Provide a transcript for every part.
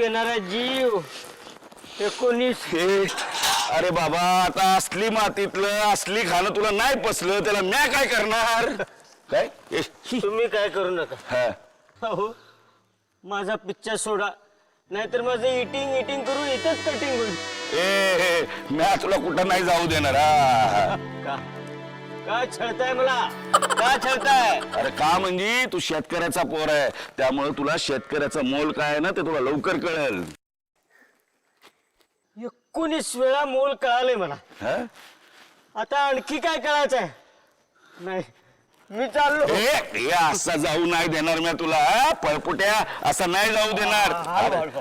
येणारा जीव 19. अरे बाबा आता असली मातीतलं असली खाणं तुला नाही पसलं त्याला म्या काय करणार काय तुम्ही काय करू नका. हा हो माझा पिक्चर सोडा नाहीतर माझं इटिंग करून इथंच कटिंग होईल. म्या तुला कुठं नाही जाऊ देणार हा. का छळताय मला का छळताय? अरे का म्हणजे तू शेतकऱ्याचा पोर आहे त्यामुळे तुला शेतकऱ्याचं मोल काय आहे ना ते तुला लवकर कळेल. 19 वेळा मोल कळाले मला. हा? आता आणखी काय कळायचंय? नाही मी चाललो. असा जाऊ नाही देणार मी तुला हा? पळपुट्या असा नाही जाऊ देणार.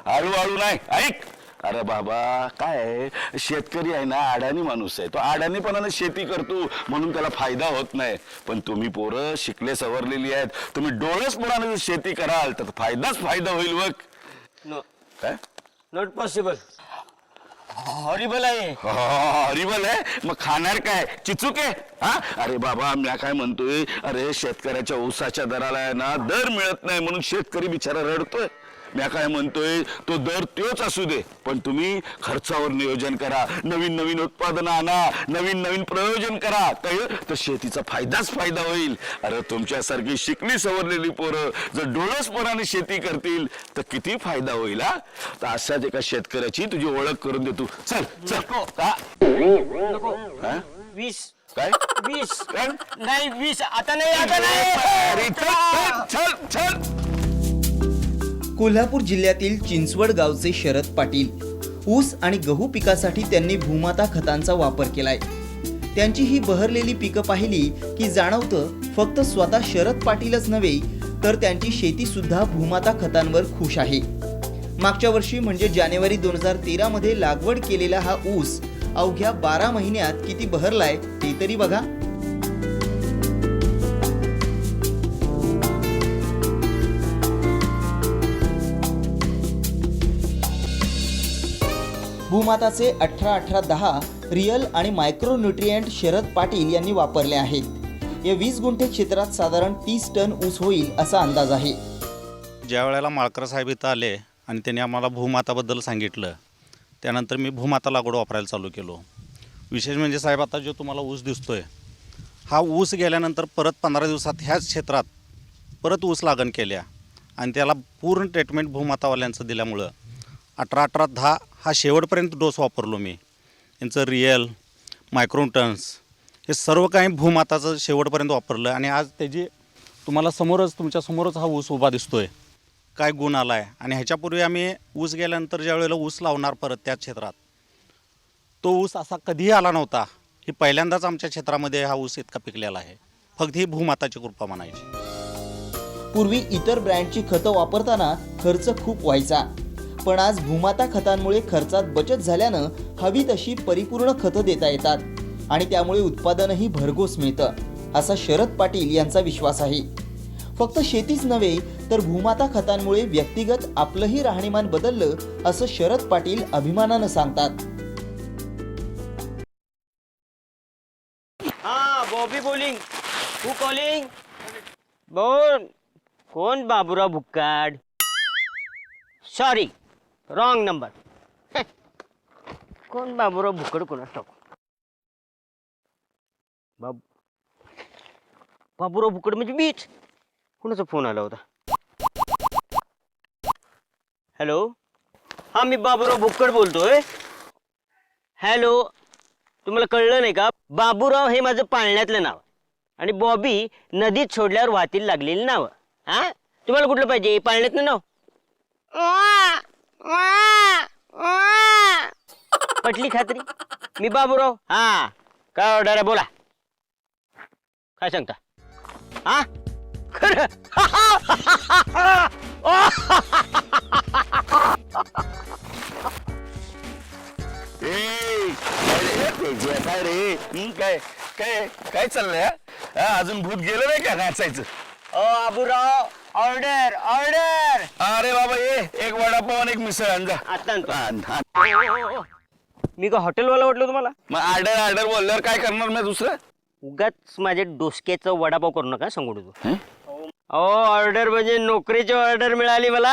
हळूहळू नाही ऐक. अरे बाबा काय आहे, शेतकरी आहे ना अडाणी माणूस आहे तो अडाणीपणाने शेती करतो म्हणून त्याला फायदा होत नाही. पण तुम्ही पोरं शिकले सवरलेली आहेत तुम्ही डोळसपणाने जर शेती कराल तर फायदाच फायदा होईल बघ. नो काय नॉट पॉसिबल. हॉरिबल आहे. हॉरिबल आहे मग खाणार काय चिचूक आहे हा? अरे बाबा मी काय म्हणतोय अरे शेतकऱ्याच्या ऊसाच्या दराला आहे ना दर मिळत नाही म्हणून शेतकरी बिचारा रडतोय. मी काय म्हणतोय तो दर तोच असू दे पण तुम्ही खर्चावर नियोजन करा नवीन नवीन उत्पादन आणा नवीन नवीन प्रयोजन करा तर शेतीचा फायदाच फायदा होईल. अरे तुमच्यासारखी शिकली सवरलेली पोरं जर डोळसपणाने शेती करतील तर किती फायदा होईल हा. तर अशाच एका शेतकऱ्याची तुझी ओळख करून देतो. चल चल का नको. 20 काय 20 नाही 20 आता नाही. चल चल. कोल्हापूर जिल्ह्यातील चिंचवड गावचे शरद पाटील ऊस आणि गहू पिकासाठी त्यांनी भूमाता खतांचा वापर केलाय. त्यांची ही बहरलेली पिकं पाहिली की जाणवतं फक्त स्वतः शरद पाटीलच नव्हे तर त्यांची शेती सुद्धा भूमाता खतांवर खुश आहे. मागच्या वर्षी म्हणजे जानेवारी 2013 मध्ये लागवड केलेला हा ऊस अवघ्या 12 महिन्यात किती बहरलाय ते तरी बघा. भूमाताचे 18-18-10 रियल आणि मायक्रो न्यूट्रिएंट शरद पाटील यांनी वापरले आहेत. या 20 गुंठे क्षेत्रात साधारण 30 टन ऊस होईल असा अंदाज आहे. ज्या वेळेला माळकर साहेब इथं आले आणि त्यांनी आम्हाला भूमाताबद्दल सांगितलं त्यानंतर मी भूमाता लागवड वापरायला चालू केलो. विशेष म्हणजे साहेब आता जो तुम्हाला ऊस दिसतोय हा ऊस गेल्यानंतर परत 15 दिवसात ह्याच क्षेत्रात परत ऊस लागण केल्या आणि त्याला पूर्ण ट्रीटमेंट भूमातावाल्यांचं दिल्यामुळं 18-18-10 हा शेवटपर्यंत डोस वापरलो मी. यांचं रियल मायक्रोटन्स हे सर्व काही भूमाताचं शेवटपर्यंत वापरलं आणि आज त्याची तुम्हाला तुमच्या समोरच हा ऊस उभा दिसतोय. काय गुण आला आहे. आणि ह्याच्यापूर्वी आम्ही ऊस गेल्यानंतर ज्या वेळेला ऊस लावणार परत त्याच क्षेत्रात तो ऊस असा कधीही आला नव्हता. ही पहिल्यांदाच आमच्या क्षेत्रामध्ये हा ऊस इतका पिकलेला आहे. फक्त ही भूमाताची कृपा म्हणायची. पूर्वी इतर ब्रँडची खतं वापरताना खर्च खूप व्हायचा पण आज भूमाता खतांमुळे खर्चात बचत झाल्यानं हवी तशी परिपूर्ण खतं देता येतात आणि त्यामुळे उत्पादनही भरघोस मिळतं असा शरद पाटील यांचा विश्वास आहे. फक्त शेतीच नव्हे तर भूमाता खतांमुळे व्यक्तिगत आपलंही राहणीमान बदललं असं शरद पाटील अभिमानानं सांगतात. हा बॉबी बोलिंग. हू कॉलिंग? बोल. कोण? Baburao Bhukkad. Sorry wrong number. कोण बाबूराव भुक्कड कोणाच टाकू. बाबूराव भुक्कड म्हणजे मीच. कोणाचा फोन आला होता? हॅलो हा मी बाबूराव भुक्कड बोलतोय. हॅलो तुम्हाला कळलं नाही का? बाबूराव हे माझं पाळण्यातलं नाव आणि बॉबी नदीत सोडल्यावर वाहतील लागलेली नाव. हा तुम्हाला कुठलं पाहिजे पाळण्यातलं नाव? पटली खात्री? मी बाबूराव. हा काय ऑर्डर आहे बोला. काय सांगता? हा खरं? काय रे काय काय काय चाललंय अजून भूत गेलं नाही का नाचायचं? Baburao order order. अरे बाबा एक वडापाव आणि एक मिसळ आणजा. आता मी का हॉटेलवाला वाटलो तुम्हाला? मग ऑर्डर ऑर्डर बोलल्यावर काय करणार मी दुसरं? उगाच माझ्या डोसक्याचं वडापाव करू नका सांगू तू. अहो ऑर्डर म्हणजे नोकरीची ऑर्डर मिळाली मला.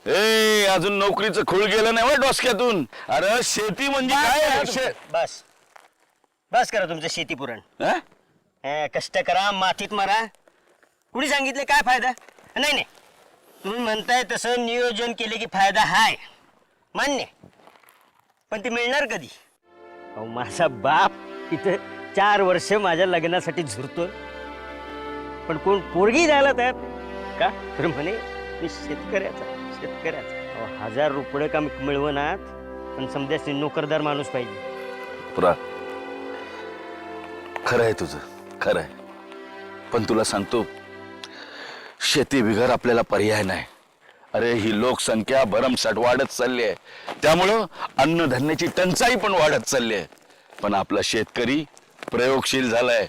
ए अजून नोकरीचं खूळ गेलं नाही बा डोसक्यातून. अरे शेती म्हणजे काय? बस बस करा तुमचं शेती पुरण. हा? कष्ट करा, मातीत मारा. कुणी सांगितले काय फायदा? नाही नाही, तुम्ही म्हणताय तसं नियोजन केले की फायदा हाय, मान्य. पण ती मिळणार कधी? अहो माझा बाप इथं 4 वर्ष माझ्या लग्नासाठी झुरतोय, पण कोण पोरगी द्यायला तयार का? तर म्हणे मी शेतकऱ्याचा. अहो 1000 रुपये का मिळवणार, पण समजा नोकरदार माणूस पाहिजे. पुरा खरं आहे तुझं, खरं आहे. पण तुला सांगतो, शेती बिगर आपल्याला पर्याय नाही. अरे ही लोकसंख्या भरमसाठ वाढत चालली आहे, त्यामुळं अन्नधान्याची टंचाई पण वाढत चालली आहे. पण आपला शेतकरी प्रयोगशील झालाय.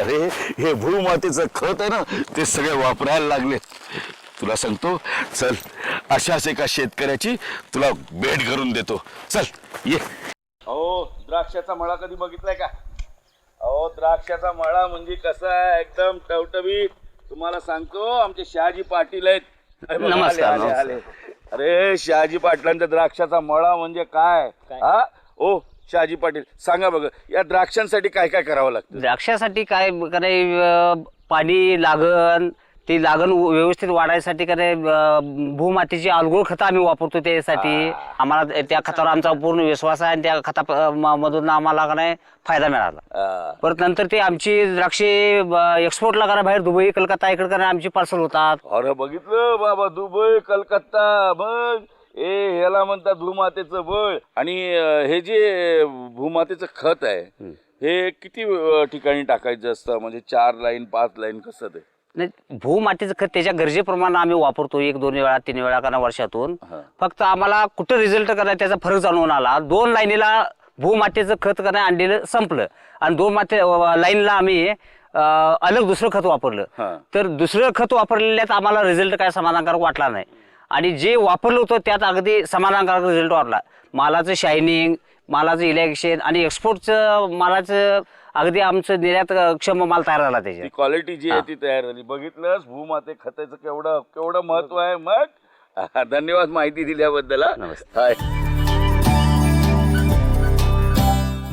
अरे हे भूमातेचं खत आहे ना, ते सगळे वापरायला लागले. तुला सांगतो, चल अशाच एका शेतकऱ्याची तुला भेट करून देतो. चल ये. अहो द्राक्षाचा मळा कधी बघितलाय का? अहो द्राक्षाचा मळा म्हणजे कसा आहे, एकदम टवटवीत. तुम्हाला सांगतो, आमचे शहाजी पाटील आहेत. नमस्कार, आले, आले. अरे शहाजी पाटलांचा द्राक्षाचा मळा म्हणजे काय? हा ओ शहाजी पाटील सांगा बघ, या द्राक्षांसाठी काय काय करावं लागतं? द्राक्षासाठी काय करे, पाणी लागण, ती लागण व्यवस्थित वाढायसाठी करे भूमातीची अलगोळ खतं आम्ही वापरतो. त्यासाठी आम्हाला त्या खतावर आमचा पूर्ण विश्वास आहे आणि त्या खता मधून आम्हाला का नाही फायदा मिळाला. परत नंतर ते आमची द्राक्षे एक्सपोर्टला करा बाहेर, दुबई कलकत्ता इकडे करा आमची पार्सल होतात. अरे बघितलं बाबा, दुबई कलकत्ता, मग ह्याला म्हणतात भूमातेचं बळ. आणि हे जे भूमातेचं खत आहे, हे किती ठिकाणी टाकायचं असतं? म्हणजे 4 लाईन 5 लाईन कसं ते? नाही, भूमातीचं खत त्याच्या गरजेप्रमाणे आम्ही वापरतो, 1-2 वेळा 3 वेळा करा वर्षातून. फक्त आम्हाला कुठं रिझल्ट करा त्याचा फरक जाणवून आला. 2 लाईनीला भूमातीचं खत करा आणलेलं संपलं आणि 2 लाईनला आम्ही अलग दुसरं खत वापरलं. तर दुसरं खत वापरलेल्यात आम्हाला रिझल्ट काय समाधानकारक वाटला नाही. आणि जे वापरलं होतं त्यात अगदी समाधानकारक रिझल्ट वाटला. मालाचं शायनिंग, मालाचं इलेक्शन आणि एक्सपोर्टचं मालाचं अगदी आमचं निर्यात क्षम माल तयार झाला. त्याची क्वालिटी जी आहे ती तयार झाली. बघितलंस भूमाते खताचं केवढं महत्व आहे. मग धन्यवाद माहिती दिल्याबद्दल. हाय.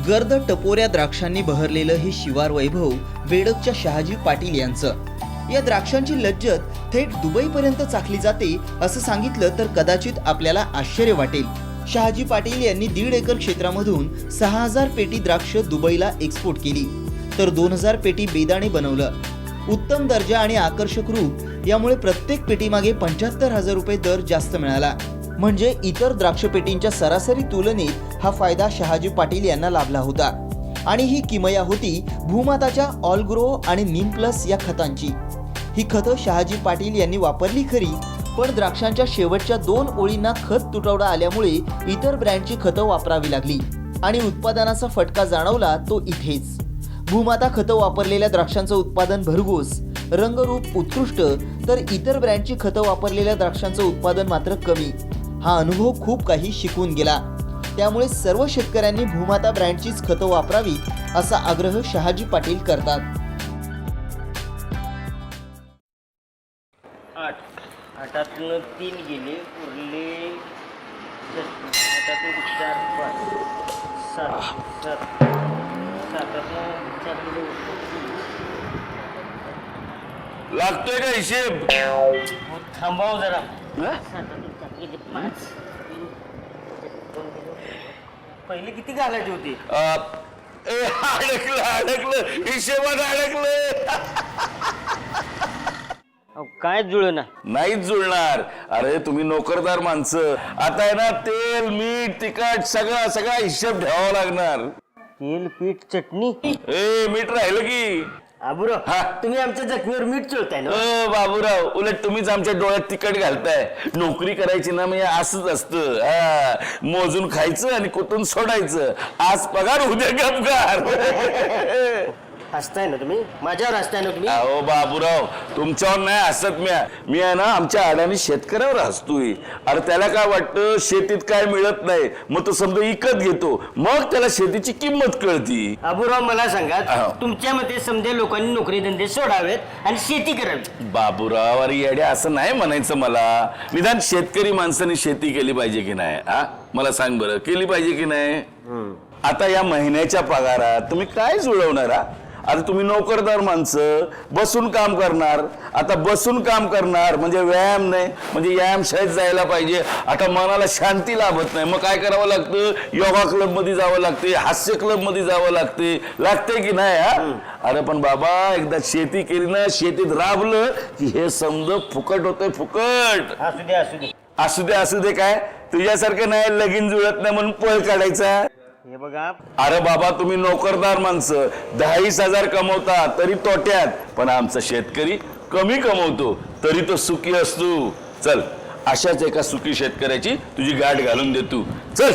गर्द टपोऱ्या द्राक्षांनी बहरलेलं हे शिवार वैभव बेडकच्या शहाजी पाटील यांचं. या द्राक्षांची लज्जत थेट दुबईपर्यंत चाखली जाते असं सांगितलं तर कदाचित आपल्याला आश्चर्य वाटेल. शहाजी पाटील यांनी 1.5 एकर क्षेत्रामधून 6000 पेटी द्राक्ष दुबईला एक्सपोर्ट केली, तर 2000 पेटी बेदाणे बनवलं. उत्तम दर्जा आणि आकर्षक रूप यामुळे प्रत्येक पेटीमागे 75,000 रुपये दर जास्त मिळाला. म्हणजे इतर द्राक्ष पेटींच्या सरासरी तुलनेत हा फायदा शहाजी पाटील यांना लाभला होता. आणि ही किमया होती भूमाताच्या ऑलग्रो आणि नीम प्लस या खतांची. ही खतं शहाजी पाटील यांनी वापरली खरी, पण द्राक्षांच्या शेवटच्या 2 ओळींना खत तुटवडा आल्यामुळे इतर ब्रँडची खतं वापरावी लागली आणि उत्पादनाचा फटका जाणवला तो इथेच. भूमाता खतं वापरलेल्या द्राक्षांचं उत्पादन भरघोस, रंगरूप उत्कृष्ट, तर इतर ब्रँडची खतं वापरलेल्या द्राक्षांचं उत्पादन मात्र कमी. हा अनुभव खूप काही शिकून गेला. त्यामुळे सर्व शेतकऱ्यांनी भूमाता ब्रँडचीच खतं वापरावी असा आग्रह शहाजी पाटील करतात. 8 3 गेले, उरले 8 4 5 7 लागतोय का हिशेब? थांबाव जरा. 5 पहिले किती घालायचे होते? अडकलं हिशेबात अडकलं. काय जुळना? नाहीच जुळणार. अरे तुम्ही नोकरदार माणसं, आता आहे ना तेल मीठ तिखट सगळा हिशेब ठेवावा लागणार. तेल पीठ चटणी मीठ राहिलं की? आबुराव, तुम्ही आमच्या जखमीवर मीठ चोळताय ना? बाबूराव, उलट तुम्हीच आमच्या डोळ्यात तिखट घालताय. नोकरी करायची ना म्हणजे असंच असतं. मोजून खायचं आणि कुठून सोडायचं. आज पगार उद्या गपगार. हसताय ना तुम्ही, माझ्यावर हसताय ना तुम्ही? अहो बाबूराव, तुमच्यावर नाही हसत मी आहे ना आमच्या अडाणी शेतकऱ्यावर हसतोय. अरे त्याला काय वाटतं शेतीत काय मिळत नाही, मग तो समजा विकत घेतो, मग त्याला शेतीची किंमत कळती. अबुराव मला सांगा, हो. तुमच्या मते समजा लोकांनी नोकरी धंदे सोडावेत आणि शेती करावी? बाबूराव अरे येड्या असं नाही म्हणायचं मला. निदान शेतकरी माणसाने शेती केली पाहिजे की नाही? हा मला सांग बरं, केली पाहिजे की नाही? आता या महिन्याच्या पगारात तुम्ही काय जुळवणार? आता तुम्ही नोकरदार माणसं बसून काम करणार. आता बसून काम करणार म्हणजे व्यायाम नाही, म्हणजे व्यायाम शाळेत जायला पाहिजे. आता मनाला शांती लाभत नाही, मग काय करावं लागतं? योगा क्लब मध्ये जावं लागते, हास्य क्लब मध्ये जावं लागते की नाही? अरे पण बाबा, एकदा शेती केली ना, शेतीत राबलं की हे समज फुकट होतंय, फुकट. असू दे असू दे. असू दे काय, तुझ्यासारखं नाही लगीन जुळत नाही म्हणून पळ काढायचा. हे बघा, अरे बाबा, तुम्ही नोकरदार माणसं 10,000 कमवता तरी तोट्यात, पण आमचा शेतकरी कमी कमवतो तरी तो सुखी असतो. चल, अशाच एका सुखी शेतकऱ्याची तुझी गाठ घालून दे तू. चल.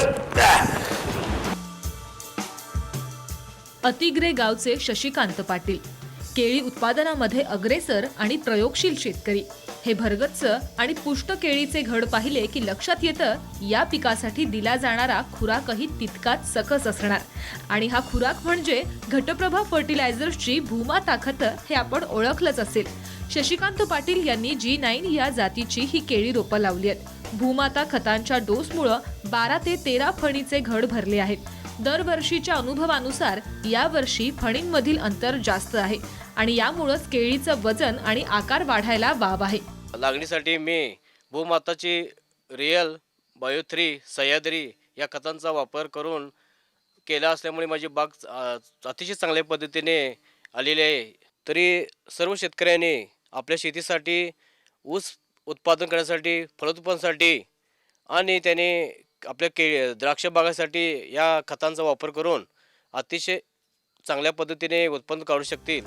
अतिग्रे गावचे शशिकांत पाटील, केळी उत्पादनामध्ये अग्रेसर आणि प्रयोगशील शेतकरी. हे भरगच्च आणि पुष्ट केळीचे घड पाहिले की लक्षात येतं, या पिकासाठी दिला जाणारा खुराकही तितकाच सकस असणार. आणि हा खुराक म्हणजे घटप्रभा फर्टिलायझर्सची भूमाता खतं हे आपण ओळखलंच असेल. शशिकांत पाटील यांनी G9 या जातीची ही केळी रोपं लावली आहेत. भूमाता खतांच्या डोसमुळं 12 ते 13 फणीचे घड भरले आहेत. दरवर्षीच्या अनुभवानुसार यावर्षी फणींमधील अंतर जास्त आहे आणि यामुळेच केळीचं वजन आणि आकार वाढायला वाव आहे. लागणीसाठी मी भूमाताची रिअल, बायो3, सह्याद्री या खतांचा वापर करून केला असल्यामुळे माझी बाग अतिशय चांगल्या पद्धतीने आलेली आहे. तरी सर्व शेतकऱ्यांनी आपल्या शेतीसाठी, ऊस उत्पादन करण्यासाठी, फलोत्पादनासाठी आणि त्याने आपल्या द्राक्ष बागासाठी या खतांचा वापर करून अतिशय चांगल्या पद्धतीने उत्पन्न काढू शकतील.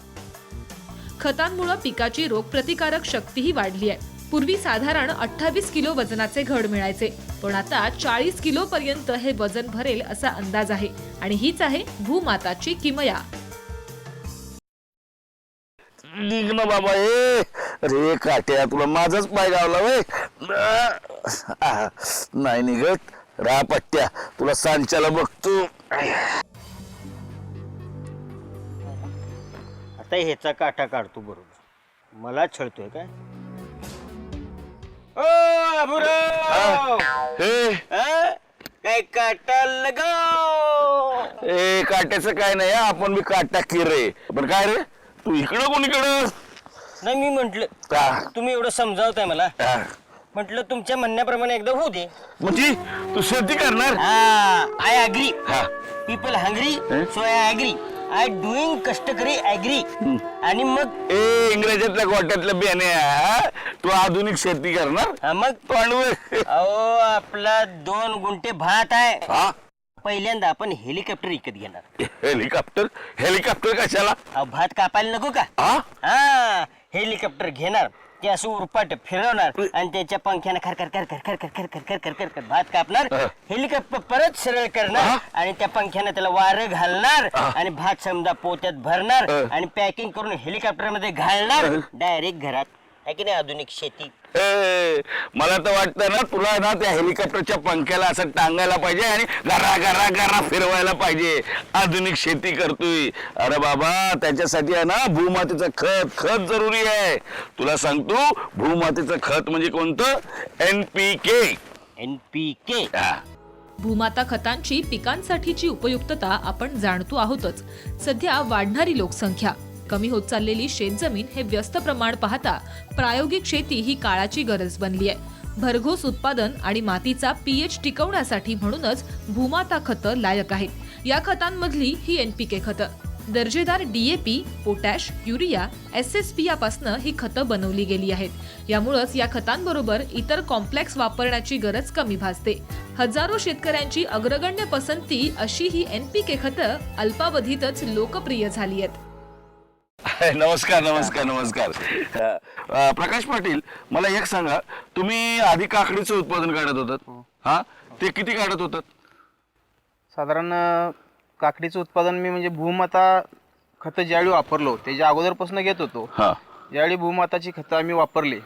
खतांमुळे पिकाची रोगप्रतिकारक शक्तीही वाढली आहे. पूर्वी साधारण 28 किलो वजनाचे घड मिळायचे, पण आता 40 किलो पर्यंत हे वजन भरेल असा अंदाज आहे. आणि हीच आहे भूमाताची किमया. निघ ना बाबा. रे काट्या, तुला माझाच पाय गावला वय. नाही निघत. रा पट्ट्या, तुला सांच्याला बघतो. आता ह्याचा काटा काढतो बरोबर. मला छळतोय काय? ओ अबुराव, हे काय काटा लगाव. ए काट्याचं काय नाही, आपण मी काटा की रे. पण काय रे, तू इकडं कोणीकडं? नाही, मी म्हंटल तुम्ही एवढं समजावताय मला, म्हटलं तुमच्या म्हणण्याप्रमाणे एकदा होऊ दे. म्हणजे तू शेती करणार? I agree. हा. People hungry, so I agree. I doing कष्टकरी अग्री. आणि मग इंग्रजातल्या गोट्यातल्या बियाणे, तू आधुनिक शेती करणार? मग अहो, आपला 2 गुंठे भात आहे. पहिल्यांदा आपण हेलिकॉप्टर विकत घेणार. हेलिकॉप्टर कशाला? भात कापायला नको का? हेलिकॉप्टर घेणार, ते असं उरपाट फिरवणार आणि त्याच्या पंख्याने खरखर खरखर खरखर खरखर खरखर खरखर भात कापणार. हेलिकॉप्टर परत सरळ करणार आणि त्या पंख्याने त्याला वारं घालणार आणि भात समजा पोत्यात भरणार आणि पॅकिंग करून हेलिकॉप्टर मध्ये घालणार, डायरेक्ट घरात. आहे की नाही आधुनिक शेती? मला तर वाटतं ना, तुला ना त्या हेलिकॉप्टरच्या पंख्याला असं टांगायला पाहिजे आणि गरा गरा गरा फिरवायला पाहिजे. आधुनिक शेती करतोय. अरे बाबा, त्याच्यासाठी आहे ना भूमातेचं खत जरुरी आहे. तुला सांगतो, भूमातेचं खत म्हणजे कोणतं? NPK. NPK. भूमाता खतांची पिकांसाठीची उपयुक्तता आपण जाणतो आहोतच. सध्या वाढणारी लोकसंख्या, कमी होत चाललेली शेतजमीन हे व्यस्त प्रमाण पाहता प्रायोगिक शेती ही काळाची गरज बनली आहे. भरघोस उत्पादन आणि मातीचा pH टिकवण्यासाठी म्हणूनच भूमाता खतं लायक आहेत. या खतांमधली ही NPK खतं दर्जेदार DAP, पोटॅश, युरिया, SSP यापासनं ही खतं बनवली गेली आहेत. यामुळेच या खतांबरोबर इतर कॉम्प्लेक्स वापरण्याची गरज कमी भासते. हजारो शेतकऱ्यांची अग्रगण्य पसंती अशी ही NPK खतं अल्पावधीतच लोकप्रिय झाली आहेत. नमस्कार. प्रकाश पाटील, मला एक सांगा, तुम्ही आधी काकडीचं उत्पादन काढत होतात, हा? ते किती काढत होतात? साधारण काकडीचं उत्पादन मी म्हणजे भूमाता खतं ज्यावेळी वापरलो त्याच्या अगोदरपासून घेत होतो. हा ज्यावेळी भूमाताची खतं आम्ही वापरली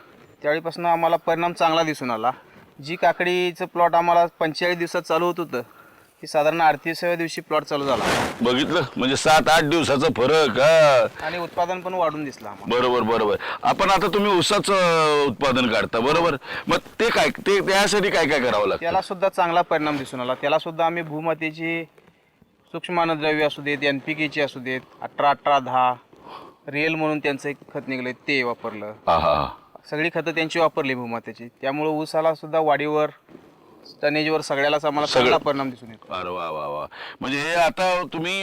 त्यावेळीपासून आम्हाला परिणाम चांगला दिसून आला. जी काकडीचं प्लॉट आम्हाला 45 दिवसात चालू होत होतं ती साधारण 38व्या दिवशी प्लॉट चालू झाला बघितलं म्हणजे 7-8 दिवसाचा फरक. हा आणि उत्पादन पण वाढून दिसलं आम्हाला. बरोबर बरोबर. आपण आता तुम्ही ऊसाचं उत्पादन काढता बरोबर, मग ते काय ते त्यासाठी काय काय करावं लागतं? त्याला सुद्धा चांगला परिणाम दिसून आला. त्याला सुद्धा आम्ही भूमातेची सूक्ष्म अन्नद्रव्य असू देत, NPK असू देत, 18-18-10 रिअल म्हणून त्यांचं एक खत निघलंय ते वापरलं. हा हा हा. सगळी खतं त्यांची वापरली भूमातेची. त्यामुळे ऊसाला सुद्धा वाढीवर टनेजवर सगळ्यालाच आम्हाला चांगला परिणाम दिसून येतो. अरे वा वा वा. म्हणजे हे आता तुम्ही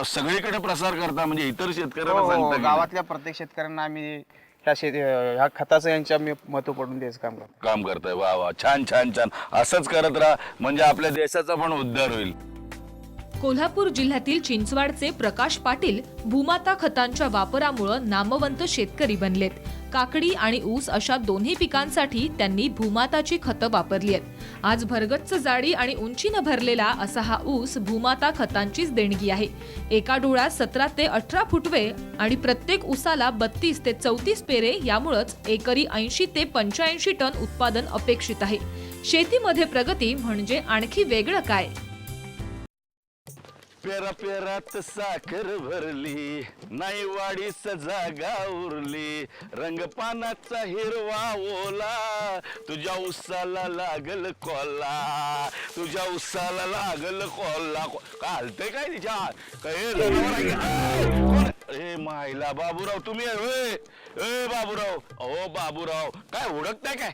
सगळीकडे प्रसार करता म्हणजे इतर शेतकऱ्यांना हो, सांगता की नाही? गावातल्या प्रत्येक शेतकऱ्यांना आम्ही ह्या खताचं यांच्या आम्ही महत्व पडून द्यायचं काम करतो. काम करताय. वा वा, छान छान छान. असंच करत राहा म्हणजे आपल्या देशाचा पण उद्धार होईल. कोल्हापूर जिल्ह्यातील चिंचवाडचे प्रकाश पाटील भूमाता खतांच्या वापरामुळे नामवंत शेतकरी बनलेत. काकडी आणि ऊस अशा दोन्ही पिकांसाठी त्यांनी भूमाताची खतं वापरली आहेत. आज भरगच्च जाडी आणि उंचीनं भरलेला असा हा ऊस भूमाता खतांचीच देणगी आहे. एका डोळ्यात 17 ते 18 फुटवे आणि प्रत्येक ऊसाला 32 ते 34 पेरे, यामुळेच एकरी 80 ते 85 टन उत्पादन अपेक्षित आहे. शेतीमध्ये प्रगती म्हणजे आणखी वेगळं काय? पेरा पेरात साखर भरली, नाही वाढीस जागा उरली, रंग पानाचा हिरवा ओला, तुझ्या उसाला लागल कोल्हा, तुझ्या उसाला लागल कोल्हा. कालतंय काय तिच्या काय माहिला बाबूराव तुम्ही आहे होय? ए बाबूराव, अहो बाबूराव काय ओळखताय काय?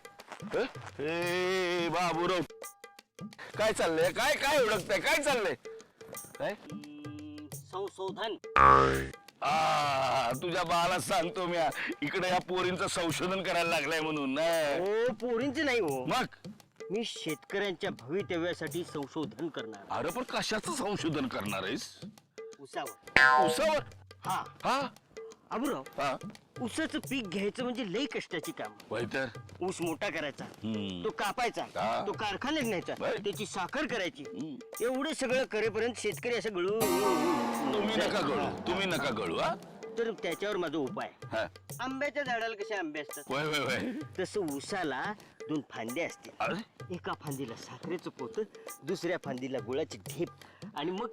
ए बाबूराव काय चाललंय? काय काय ओळखताय? काय चाललंय? काय संशोधन. तुझ्या बाला सांगतो मी इकडे या पोरींचं संशोधन करायला लागलाय म्हणून. हो पोरींच नाही हो, मग मी शेतकऱ्यांच्या भवितव्यासाठी संशोधन करणार. अरे पण कशाचं संशोधन करणार आहेस? उसावर. उसावर? हा हा अबुराव, हा ऊसाचं पीक घ्यायचं म्हणजे लई कष्टाची काम. वय तर ऊस मोठा करायचा, हम्म. तो कापायचा, हा. तो कारखान्यात न्यायचा, बर. त्याची साखर करायची. हम्म. एवढं सगळं करेपर्यंत शेतकरी असं गळू. तुम्ही नका गळू, तुम्ही नका गळू. हा तर त्याच्यावर माझा उपाय. हा. आंब्याच्या झाडाला कसे आंबे असतात वय वय वय. तसं ऊसाला 2 फांद्या असतील. अरे एका फांदीला साखरेचं पोत, दुसऱ्या फांदीला गुळाची ढेप, आणि मग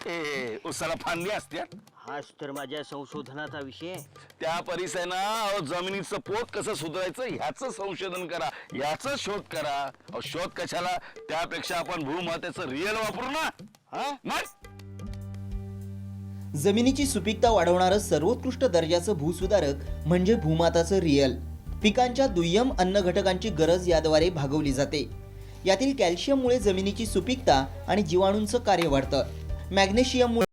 ए उसाला फांदी असत्या. हाच तर माझ्या संशोधनाचा विषय आहे. त्या परिसरानं जमिनीचं पोत कसं सुधारायचं ह्याचं संशोधन करा, ह्याचा शोध करा. अहो शोध कशाला, त्यापेक्षा आपण भूमातेचं रिअल वापरू ना. हा मग जमिनीची सुपीकता वाढवणारं सर्वोत्कृष्ट दर्जाचं भूसुधारक म्हणजे भूमाताचं रिअल. पिकांच्या दुय्यम अन्न घटकांची गरज याद्वारे भागवली जाते. यातील कॅल्शियममुळे जमिनीची सुपीकता आणि जीवाणूंचं कार्य वाढतं. मॅग्नेशियममुळे